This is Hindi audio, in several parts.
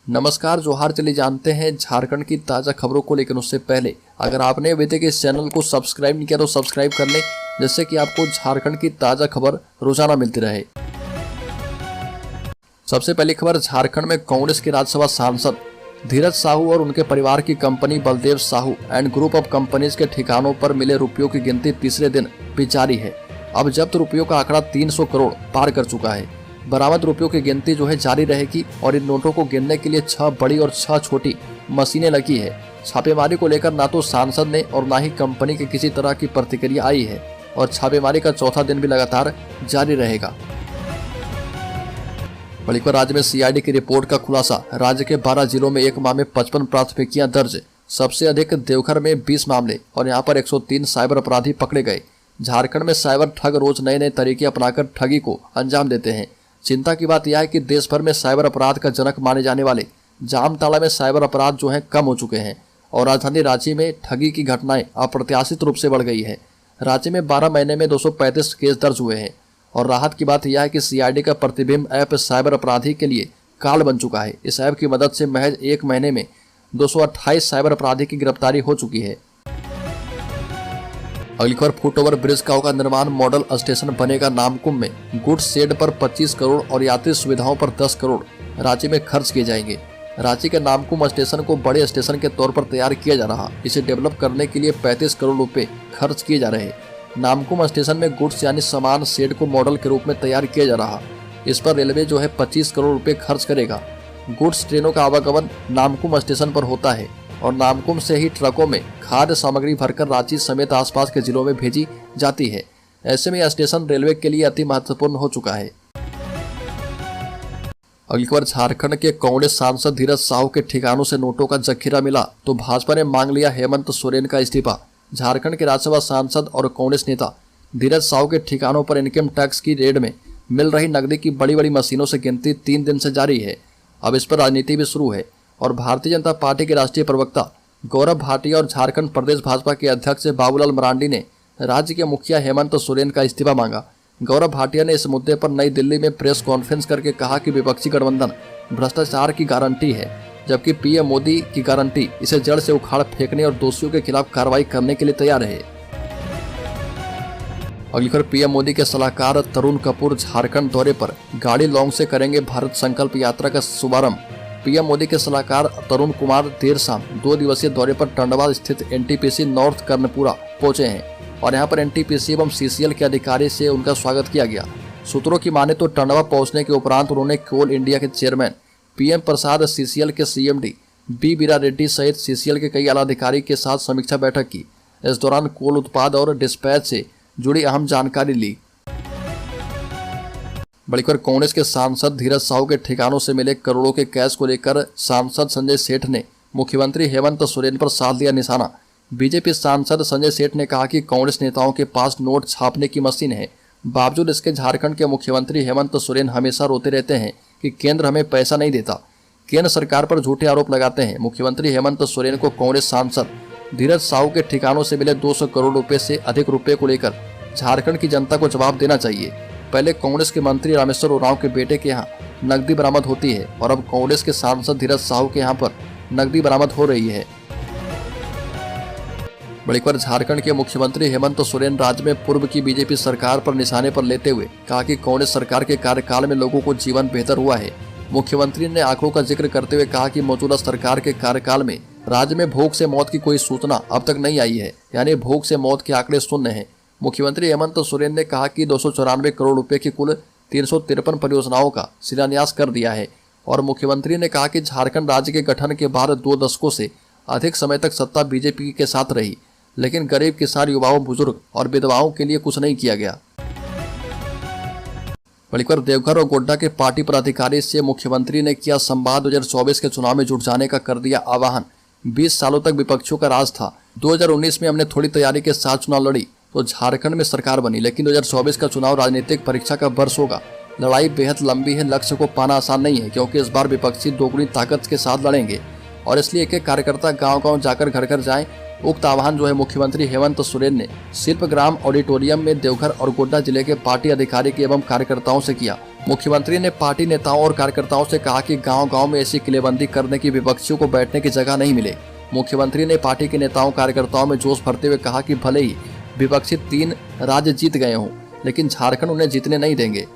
नमस्कार जोहार। चलिए जानते हैं झारखंड की ताज़ा खबरों को, लेकिन उससे पहले अगर आपने अभी तक इस चैनल को सब्सक्राइब नहीं किया तो सब्सक्राइब कर लें, जिससे कि आपको झारखंड की ताज़ा खबर रोजाना मिलती रहे। सबसे पहली खबर, झारखंड में कांग्रेस के राज्यसभा सांसद धीरज साहू और उनके परिवार की company Baldev Sahu and group of companies के ठिकानों पर मिले रुपयों की गिनती तीसरे दिन भी जारी है। अब जब्त रुपयों का आंकड़ा 300 करोड़ पार कर चुका है। बरामद रुपयों की गिनती जारी रहेगी और इन नोटों को गिनने के लिए 6 बड़ी और 6 छोटी मशीनें लगी है। छापेमारी को लेकर ना तो सांसद ने और ना ही कंपनी के किसी तरह की प्रतिक्रिया आई है और छापेमारी का चौथा दिन भी लगातार जारी रहेगा। बल्कि राज्य में सीआईडी की रिपोर्ट का खुलासा, राज्य के 12 जिलों में एक माह में 55 प्राथमिकियां दर्ज, सबसे अधिक देवघर में 20 मामले और यहां पर 103 साइबर अपराधी पकड़े गए। झारखंड में साइबर ठग रोज नए नए तरीके अपनाकर ठगी को अंजाम देते हैं। चिंता की बात यह है कि देश भर में साइबर अपराध का जनक माने जाने वाले जामताड़ा में साइबर अपराध कम हो चुके हैं और राजधानी रांची में ठगी की घटनाएं अप्रत्याशित रूप से बढ़ गई है। राज्य में 12 महीने में 235 केस दर्ज हुए हैं और राहत की बात यह है कि सीआईडी का प्रतिबिंब ऐप साइबर अपराधी के लिए काल बन चुका है। इस ऐप की मदद से महज एक महीने में 228 साइबर अपराधी की गिरफ्तारी हो चुकी है। अगली खबर, फुट ओवर ब्रिज का होगा निर्माण, मॉडल स्टेशन बनेगा नामकुम में। गुड्स शेड पर 25 करोड़ और यात्री सुविधाओं पर 10 करोड़ रांची में खर्च किए जाएंगे। रांची के नामकुम स्टेशन को बड़े स्टेशन के तौर पर तैयार किया जा रहा। इसे डेवलप करने के लिए 35 करोड़ रुपए खर्च किए जा रहे। नामकुम स्टेशन में गुड्स यानी सामान शेड को मॉडल के रूप में तैयार किया जा रहा। इस पर रेलवे 25 करोड़ रुपए खर्च करेगा। गुड्स ट्रेनों का आवागमन नामकुम स्टेशन पर होता है और नामकुम से ही ट्रकों में खाद्य सामग्री भरकर रांची समेत आसपास के जिलों में भेजी जाती है। ऐसे में यह स्टेशन रेलवे के लिए अति महत्वपूर्ण हो चुका है। अगली खबर, झारखंड के कांग्रेस सांसद धीरज साहू के ठिकानों से नोटों का जखीरा मिला तो भाजपा ने मांग लिया हेमंत सोरेन का इस्तीफा। झारखंड के राज्यसभा सांसद और कांग्रेस नेता धीरज साहू के ठिकानों पर इनकम टैक्स की रेड में मिल रही नकदी की बड़ी बड़ी मशीनों से गिनती 3 दिन से जारी है। अब इस पर राजनीति भी शुरू है और भारतीय जनता पार्टी के राष्ट्रीय प्रवक्ता गौरव भाटिया और झारखंड प्रदेश भाजपा के अध्यक्ष बाबूलाल मरांडी ने राज्य के मुखिया हेमंत सोरेन का इस्तीफा मांगा। गौरव भाटिया ने इस मुद्दे पर नई दिल्ली में प्रेस कॉन्फ्रेंस करके कहा कि विपक्षी गठबंधन भ्रष्टाचार की गारंटी है, जबकि पीएम मोदी की गारंटी इसे जड़ से उखाड़ फेंकने और दोषियों के खिलाफ कार्रवाई करने के लिए तैयार है। अगली खबर, पीएम मोदी के सलाहकार तरुण कपूर झारखंड दौरे पर गाड़ी लॉन्ग से करेंगे भारत संकल्प यात्रा का शुभारंभ। पीएम मोदी के सलाहकार तरुण कुमार देर शाम 2 दिवसीय दौरे पर टंडवा स्थित एनटीपीसी नॉर्थ कर्णपुरा पहुंचे हैं और यहां पर एनटीपीसी एवं सीसीएल के अधिकारी से उनका स्वागत किया गया। सूत्रों की माने तो टंडवा पहुंचने के उपरांत उन्होंने कोल इंडिया के चेयरमैन पीएम प्रसाद, सीसीएल के सीएमडी बी बीरा रेड्डी सहित सीसीएल के कई आला अधिकारी के साथ समीक्षा बैठक की। इस दौरान कोल उत्पाद और डिस्पैच से जुड़ी अहम जानकारी ली। बड़ी खबर, कांग्रेस के सांसद धीरज साहू के ठिकानों से मिले करोड़ों के कैश को लेकर सांसद संजय सेठ ने मुख्यमंत्री हेमंत सोरेन पर साध दिया निशाना। बीजेपी सांसद संजय सेठ ने कहा कि कांग्रेस नेताओं के पास नोट छापने की मशीन है, बावजूद इसके झारखंड के मुख्यमंत्री हेमंत सोरेन हमेशा रोते रहते हैं कि केंद्र हमें पैसा नहीं देता, केंद्र सरकार पर झूठे आरोप लगाते हैं। मुख्यमंत्री हेमंत सोरेन को कांग्रेस सांसद धीरज साहू के ठिकानों से मिले 200 करोड़ रुपए से अधिक रुपए को लेकर झारखंड की जनता को जवाब देना चाहिए। पहले कांग्रेस के मंत्री रामेश्वर उरांव के बेटे के यहाँ नकदी बरामद होती है और अब कांग्रेस के सांसद धीरज साहू के यहाँ पर नकदी बरामद हो रही है। बड़ी खबर, झारखंड के मुख्यमंत्री हेमंत सोरेन राज्य में पूर्व की बीजेपी सरकार पर निशाने पर लेते हुए कहा कि कांग्रेस सरकार के कार्यकाल में लोगों को जीवन बेहतर हुआ है। मुख्यमंत्री ने आंकड़ों का जिक्र करते हुए कहा कि मौजूदा सरकार के कार्यकाल में राज्य में भूख से मौत की कोई सूचना अब तक नहीं आई है, यानी भूख से मौत के आंकड़े शून्य हैं। मुख्यमंत्री हेमंत सोरेन ने कहा कि 294 करोड़ रुपए की कुल 353 परियोजनाओं का शिलान्यास कर दिया है और मुख्यमंत्री ने कहा कि झारखंड राज्य के गठन के बाद 2 दशकों से अधिक समय तक सत्ता बीजेपी के साथ रही, लेकिन गरीब किसान, युवाओं, बुजुर्ग और विधवाओं के लिए कुछ नहीं किया गया। बलिकर देवघर और गोड्डा के पार्टी पदाधिकारी से मुख्यमंत्री ने किया संवाद। 2024 के चुनाव में जुट जाने का कर दिया आह्वान। 20 सालों तक विपक्षियों का राज था। 2019 में हमने थोड़ी तैयारी के साथ चुनाव लड़ी तो झारखंड में सरकार बनी, लेकिन 2024 का चुनाव राजनीतिक परीक्षा का वर्ष होगा। लड़ाई बेहद लंबी है, लक्ष्य को पाना आसान नहीं है, क्योंकि इस बार विपक्षी दोगुनी ताकत के साथ लड़ेंगे और इसलिए एक एक कार्यकर्ता गांव-गांव जाकर घर घर जाएं। उक्त आह्वान मुख्यमंत्री हेमंत सोरेन ने शिल्पग्राम ऑडिटोरियम में देवघर और गोड्डा जिले के पार्टी अधिकारी एवं कार्यकर्ताओं से किया। मुख्यमंत्री ने पार्टी नेताओं और कार्यकर्ताओं से कहा कि गांव-गांव में ऐसी किलेबंदी करने की विपक्षियों को बैठने की जगह नहीं मिले। मुख्यमंत्री ने पार्टी के नेताओं कार्यकर्ताओं में जोश भरते हुए कहा कि भले ही विपक्षी 3 राज्य जीत गए हों, लेकिन झारखंड उन्हें जीतने नहीं देंगे।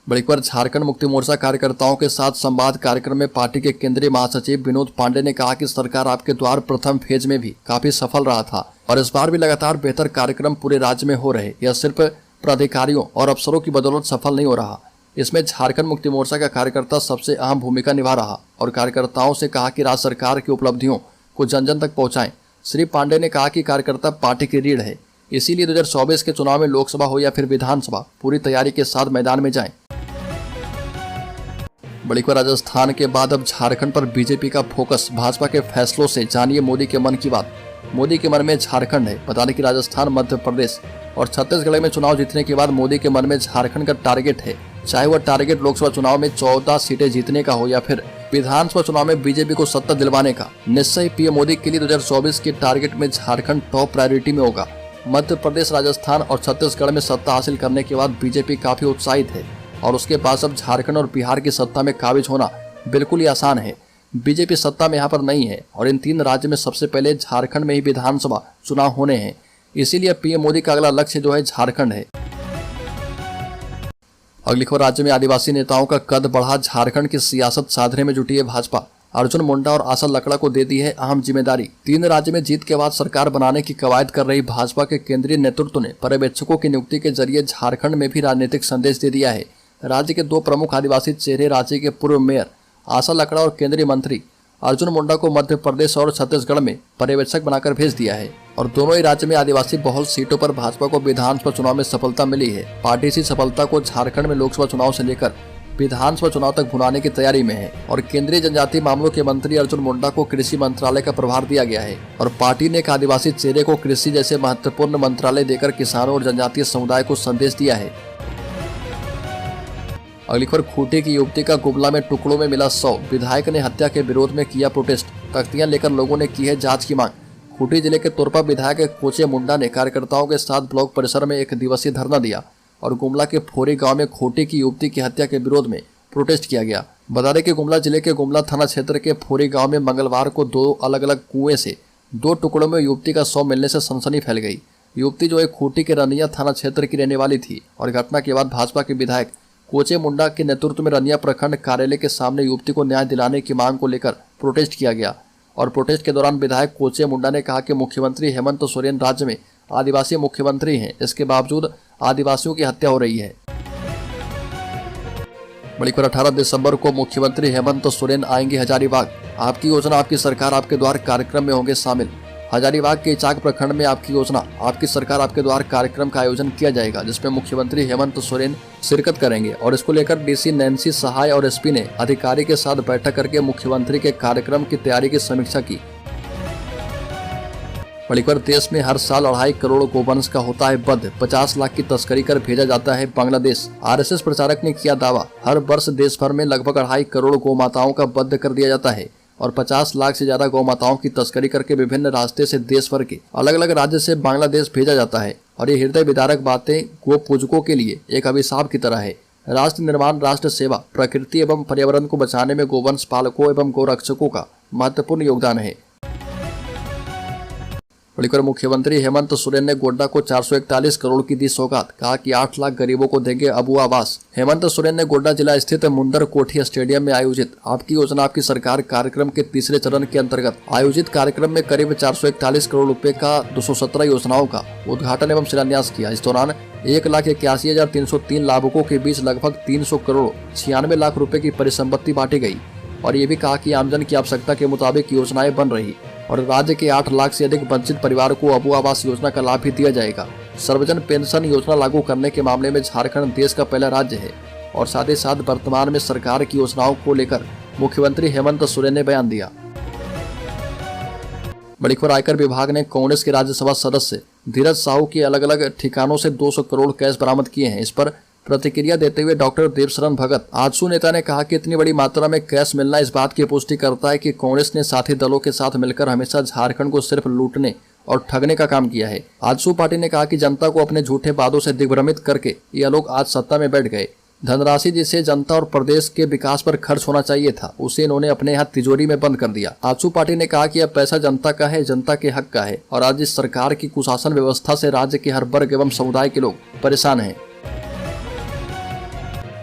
बड़ी खबर, झारखंड मुक्ति मोर्चा कार्यकर्ताओं के साथ संवाद कार्यक्रम में पार्टी के केंद्रीय महासचिव विनोद पांडे ने कहा कि सरकार आपके द्वार प्रथम फेज में भी काफी सफल रहा था और इस बार भी लगातार बेहतर कार्यक्रम पूरे राज्य में हो रहे। यह सिर्फ प्राधिकारियों और अफसरों की बदौलत सफल नहीं हो रहा, इसमें झारखंड मुक्ति मोर्चा का कार्यकर्ता सबसे अहम भूमिका निभा रहा और कार्यकर्ताओं से कहा कि राज्य सरकार की उपलब्धियों को जन जन तक पहुंचाएं। श्री पांडे ने कहा कि कार्यकर्ता पार्टी की रीढ़ है, इसीलिए 2024 के चुनाव में लोकसभा हो या फिर विधानसभा पूरी तैयारी के साथ मैदान में जाएं। बड़ी खबर, राजस्थान के बाद अब झारखंड पर बीजेपी का फोकस, भाजपा के फैसलों से जानिए मोदी के मन की बात। मोदी के मन में झारखंड है। बता दें कि राजस्थान, मध्य प्रदेश और छत्तीसगढ़ में चुनाव जीतने के बाद मोदी के मन में झारखंड का टारगेट है। चाहे वह टारगेट लोकसभा चुनाव में 14 सीटें जीतने का हो या फिर विधानसभा चुनाव में बीजेपी को सत्ता दिलवाने का। निश्चय पीएम मोदी के लिए 2024 के टारगेट में झारखंड टॉप प्रायोरिटी में होगा। मध्य प्रदेश, राजस्थान और छत्तीसगढ़ में सत्ता हासिल करने के बाद बीजेपी काफी उत्साहित है और उसके पास अब झारखंड और बिहार की सत्ता में काबिज होना बिल्कुल ही आसान है। बीजेपी सत्ता में यहाँ पर नहीं है और इन 3 राज्य में सबसे पहले झारखंड में ही विधानसभा चुनाव होने हैं, इसीलिए पीएम मोदी का अगला लक्ष्य जो है झारखंड है। अगली खबर, राज्य में आदिवासी नेताओं का कद बढ़ा, झारखंड की सियासत साधने में जुटी है भाजपा। अर्जुन मुंडा और आशा लकड़ा को दे दी है अहम जिम्मेदारी। 3 राज्य में जीत के बाद सरकार बनाने की कवायद कर रही भाजपा के केंद्रीय नेतृत्व ने पर्यवेक्षकों की नियुक्ति के जरिए झारखंड में भी राजनीतिक संदेश दे दिया है। राज्य के 2 प्रमुख आदिवासी चेहरे, राज्य के पूर्व मेयर आशा लकड़ा और केंद्रीय मंत्री अर्जुन मुंडा को मध्य प्रदेश और छत्तीसगढ़ में पर्यवेक्षक बनाकर भेज दिया है और दोनों ही राज्य में आदिवासी बहुल सीटों पर भाजपा को विधानसभा चुनाव में सफलता मिली है। पार्टी इसी सफलता को झारखंड में लोकसभा चुनाव से लेकर विधानसभा चुनाव तक भुनाने की तैयारी में है और केंद्रीय जनजातीय मामलों के मंत्री अर्जुन मुंडा को कृषि मंत्रालय का प्रभार दिया गया है और पार्टी ने एक आदिवासी चेहरे को कृषि जैसे महत्वपूर्ण मंत्रालय देकर किसानों और जनजातीय समुदाय को संदेश दिया है। अगली खबर, खूंटी की युवती का गुमला में टुकड़ों में मिला शव, विधायक ने हत्या के विरोध में किया प्रोटेस्ट, तख्तियां लेकर लोगों ने की है जांच की मांग। खूंटी जिले के तोरपा विधायक कोचे मुंडा ने कार्यकर्ताओं के साथ ब्लॉक परिसर में 1 दिवसीय धरना दिया और गुमला के फोरी गांव में खूंटी की युवती की हत्या के विरोध में प्रोटेस्ट किया गया। बता दें कि गुमला जिले के गुमला थाना क्षेत्र के फोरी गाँव में मंगलवार को 2 अलग अलग कुएं से 2 टुकड़ों में युवती का शव मिलने से सनसनी फैल गई। युवती जो एक खूंटी के रनिया थाना क्षेत्र की रहने वाली थी और घटना के बाद भाजपा के विधायक कोचे मुंडा के नेतृत्व में रनिया प्रखंड कार्यालय के सामने युवती को न्याय दिलाने की मांग को लेकर प्रोटेस्ट किया गया और प्रोटेस्ट के दौरान विधायक कोचे मुंडा ने कहा कि मुख्यमंत्री हेमंत सोरेन राज्य में आदिवासी मुख्यमंत्री हैं, इसके बावजूद आदिवासियों की हत्या हो रही है। बड़ी खबर, 18 दिसंबर को मुख्यमंत्री हेमंत सोरेन आएंगे हजारीबाग। आपकी योजना आपकी सरकार आपके द्वार कार्यक्रम में होंगे शामिल। हजारीबाग के इचाक प्रखंड में आपकी योजना आपकी सरकार आपके द्वार कार्यक्रम का आयोजन किया जाएगा, जिसमें मुख्यमंत्री हेमंत सोरेन शिरकत करेंगे और इसको लेकर डीसी नैन्सी सहाय और एसपी ने अधिकारी के साथ बैठक करके मुख्यमंत्री के कार्यक्रम की तैयारी की समीक्षा की। बड़ी खबर, देश में हर साल 2.5 करोड़ गोवंश का होता है वध, 50 लाख की तस्करी कर भेजा जाता है बांग्लादेश। आरएसएस प्रचारक ने किया दावा, हर वर्ष देश भर में लगभग 2.5 करोड़ गौ माताओं का वध कर दिया जाता है और 50 लाख से ज्यादा गौ माताओं की तस्करी करके विभिन्न रास्ते से देश भर के अलग अलग राज्य से बांग्लादेश भेजा जाता है और ये हृदय विदारक बातें गो पूजकों के लिए एक अभिशाप की तरह है। राष्ट्र निर्माण, राष्ट्र सेवा, प्रकृति एवं पर्यावरण को बचाने में गोवंश पालकों एवं गौरक्षकों का महत्वपूर्ण योगदान है। बड़ी मुख्यमंत्री हेमंत सोरेन ने गोड्डा को 441 करोड़ की दी सौगात, कहा कि 8 लाख गरीबों को देंगे अबू आवास। हेमंत सोरेन ने गोड्डा जिला स्थित मुंदर कोठी स्टेडियम में आयोजित आपकी योजना आपकी सरकार कार्यक्रम के 3रे चरण के अंतर्गत आयोजित कार्यक्रम में करीब 441 करोड़ रुपए का 217 योजनाओं का उद्घाटन एवं शिलान्यास किया। इस दौरान 1,81,303 लाभुकों के बीच लगभग 300 करोड़ 96 लाख रुपए की परिसंपत्ति बांटी गई और ये भी कहा कि आमजन की आवश्यकता के मुताबिक योजनाएं बन रही और राज्य के 8 लाख से अधिक वंचित परिवार को अबू आवास योजना का लाभ भी दिया जाएगा। सर्वजन पेंशन योजना लागू करने के मामले में झारखंड देश का पहला राज्य है और साथ ही साथ वर्तमान में सरकार की योजनाओं को लेकर मुख्यमंत्री हेमंत सोरेन ने बयान दिया। बड़ी खबर, आयकर विभाग ने कांग्रेस के राज्यसभा सदस्य धीरज साहू के अलग अलग ठिकानों से 200 करोड़ कैश बरामद किए हैं। इस पर प्रतिक्रिया देते हुए डॉक्टर देवशरण भगत आजसू नेता ने कहा कि इतनी बड़ी मात्रा में कैश मिलना इस बात की पुष्टि करता है कि कांग्रेस ने साथी दलों के साथ मिलकर हमेशा झारखंड को सिर्फ लूटने और ठगने का काम किया है। आजसू पार्टी ने कहा कि जनता को अपने झूठे वादों से दिग्भ्रमित करके यह लोग आज सत्ता में बैठ गए। धनराशि जिसे जनता और प्रदेश के विकास पर खर्च होना चाहिए था, उसे इन्होंने अपने यहाँ तिजोरी में बंद कर दिया। आजसू पार्टी ने कहा कि यह पैसा जनता का है, जनता के हक का है और आज इस सरकार की कुशासन व्यवस्था से राज्य के हर वर्ग एवं समुदाय के लोग परेशान हैं।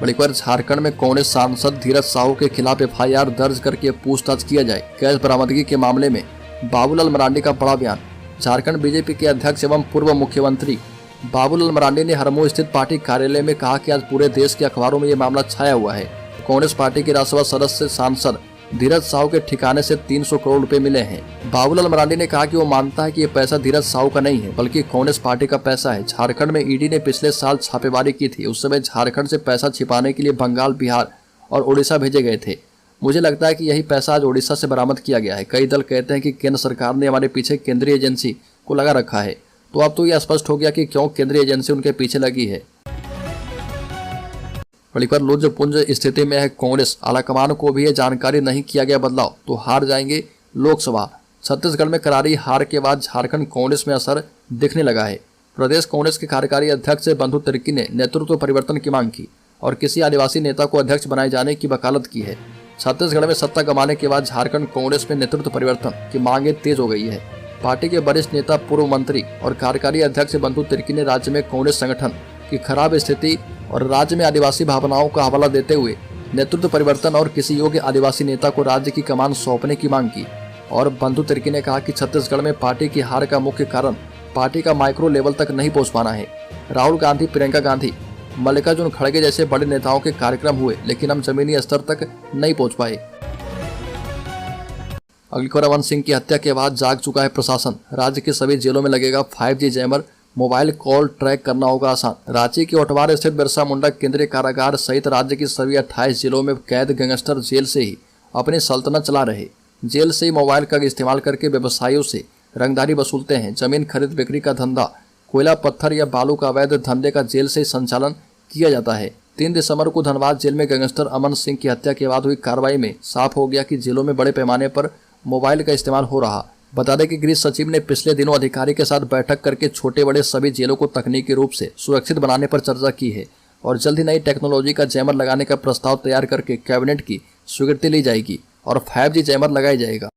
बड़ी खबर, झारखंड में कांग्रेस सांसद धीरज साहू के खिलाफ FIR दर्ज करके पूछताछ किया जाए। गैस बरामदगी के मामले में बाबूलाल मरांडी का बड़ा बयान। झारखंड बीजेपी के अध्यक्ष एवं पूर्व मुख्यमंत्री बाबूलाल मरांडी ने हरमो स्थित पार्टी कार्यालय में कहा कि आज पूरे देश के अखबारों में ये मामला छाया हुआ है। कांग्रेस पार्टी के राज्यसभा सदस्य सांसद धीरज साहू के ठिकाने से 300 करोड़ रुपए मिले हैं। बाबूलाल मरांडी ने कहा कि वो मानता है कि ये पैसा धीरज साहू का नहीं है, बल्कि कांग्रेस पार्टी का पैसा है। झारखंड में ईडी ने पिछले साल छापेमारी की थी। उस समय झारखंड से पैसा छिपाने के लिए बंगाल, बिहार और उड़ीसा भेजे गए थे। मुझे लगता है कि यही पैसा आज उड़ीसा से बरामद किया गया है। कई दल कहते हैं कि केंद्र सरकार ने हमारे पीछे केंद्रीय एजेंसी को लगा रखा है, तो अब तो यह स्पष्ट हो गया कि क्यों केंद्रीय एजेंसी उनके पीछे लगी है। बड़ी पर लुजपुंज स्थिति में है कांग्रेस। आलाकमान को भी यह जानकारी नहीं किया गया बदलाव तो हार जाएंगे लोकसभा। छत्तीसगढ़ में करारी हार के बाद झारखंड कांग्रेस में असर दिखने लगा है। प्रदेश कांग्रेस के कार्यकारी अध्यक्ष बंधु तिर्की ने नेतृत्व परिवर्तन की मांग की और किसी आदिवासी नेता को अध्यक्ष बनाए जाने की वकालत की है। छत्तीसगढ़ में सत्ता गंवाने के बाद झारखंड कांग्रेस में नेतृत्व परिवर्तन की मांगे तेज हो गई है। पार्टी के वरिष्ठ नेता, पूर्व मंत्री और कार्यकारी अध्यक्ष बंधु तिर्की ने राज्य में कांग्रेस संगठन की खराब स्थिति और राज्य में आदिवासी भावनाओं का हवाला देते हुए नेतृत्व परिवर्तन और किसी योग्य आदिवासी नेता को राज्य की कमान सौंपने की मांग की। और बंधु तिर्की ने कहा कि छत्तीसगढ़ में पार्टी की हार का मुख्य कारण पार्टी का माइक्रो लेवल तक नहीं पहुंच पाना है। राहुल गांधी, प्रियंका गांधी, मल्लिकार्जुन खड़गे जैसे बड़े नेताओं के कार्यक्रम हुए, लेकिन हम जमीनी स्तर तक नहीं पहुंच पाए। अगली खबर, अमन सिंह की हत्या के बाद जाग चुका है प्रशासन। राज्य के सभी जेलों में लगेगा 5G jammer, mobile call track करना होगा आसान। रांची के ओटवार स्थित बिरसा मुंडा केंद्रीय कारागार सहित राज्य की सभी 28 जिलों में कैद गैंगस्टर जेल से ही अपनी सल्तनत चला रहे। जेल से ही मोबाइल का इस्तेमाल करके व्यवसायियों से रंगदारी वसूलते हैं। जमीन खरीद बिक्री का धंधा, कोयला पत्थर या बालू का अवैध धंधे का जेल से ही संचालन किया जाता है। 3 दिसंबर को धनबाद जेल में गैंगस्टर अमन सिंह की हत्या के बाद हुई कार्रवाई में साफ हो गया कि जेलों में बड़े पैमाने पर मोबाइल का इस्तेमाल हो रहा। बता दें कि गृह सचिव ने पिछले दिनों अधिकारी के साथ बैठक करके छोटे बड़े सभी जेलों को तकनीकी रूप से सुरक्षित बनाने पर चर्चा की है और जल्द ही नई टेक्नोलॉजी का जैमर लगाने का प्रस्ताव तैयार करके कैबिनेट की स्वीकृति ली जाएगी और 5G जैमर लगाया जाएगा।